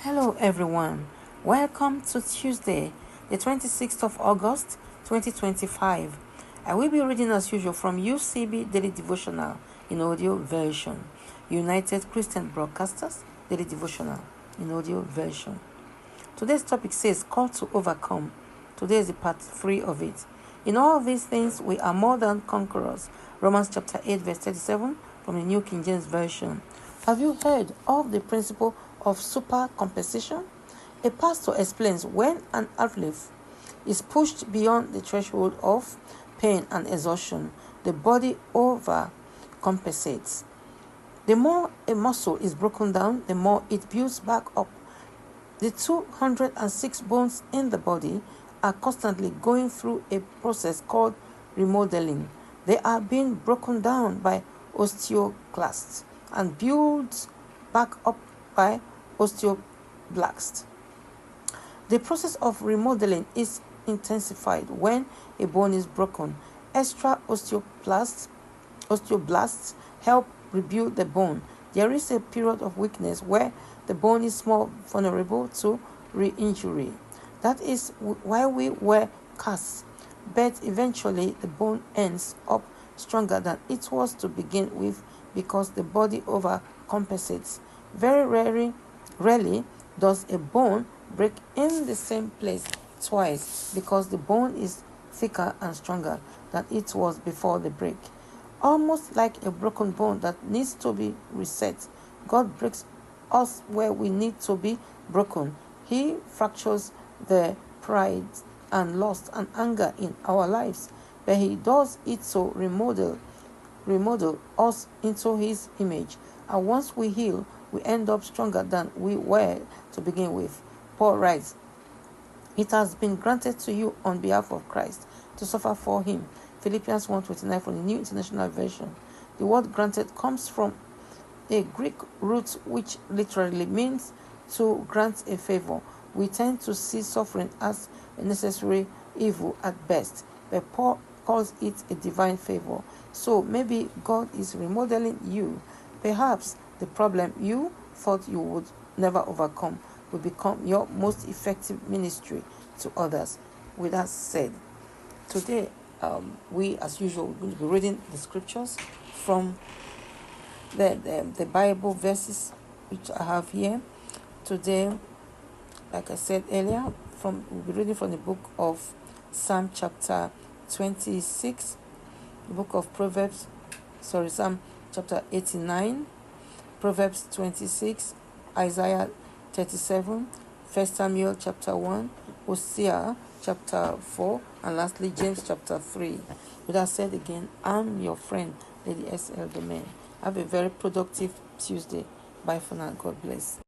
Hello everyone, welcome to Tuesday, the 26th of August 2025. I will be reading as usual from UCB Daily Devotional in audio version, United Christian Broadcasters Daily Devotional in audio version. Today's topic says Call to Overcome. Today is the part 3 of it. In all these things we are more than conquerors. Romans chapter 8 verse 37 from the New King James Version. Have you heard of the principle of supercompensation? A pastor explains when an athlete is pushed beyond the threshold of pain and exhaustion, the body overcompensates. The more a muscle is broken down, the more it builds back up. The 206 bones in the body are constantly going through a process called remodeling. They are being broken down by osteoclasts and built back up by osteoblasts. The process of remodeling is intensified when a bone is broken. Extra osteoblasts help rebuild the bone. There is a period of weakness where the bone is more vulnerable to re-injury. That is why we wear casts, but eventually the bone ends up stronger than it was to begin with because the body overcompensates. Very rarely does a bone break in the same place twice because the bone is thicker and stronger than it was before the break. Almost like a broken bone that needs to be reset, God breaks us where we need to be broken. He fractures the pride and lust and anger in our lives, but He does it to remodel us into His image. And once we heal, we end up stronger than we were to begin with. Paul writes, "It has been granted to you on behalf of Christ to suffer for Him." Philippians 1:29 from the New International Version. The word granted comes from a Greek root which literally means to grant a favor. We tend to see suffering as a necessary evil at best, but Paul calls it a divine favor. So maybe God is remodeling you. Perhaps the problem you thought you would never overcome will become your most effective ministry to others. With that said, today we, as usual, will be reading the scriptures from the Bible verses which I have here. Today, like I said earlier, we'll be reading from the book of Psalm chapter 26, the book of Psalm chapter 89, Proverbs 26, Isaiah 37, 1 Samuel chapter 1, Hosea chapter 4, and lastly James chapter 3. With that said again, I'm your friend, Lady S. Elderman. Have a very productive Tuesday. Bye for now. God bless.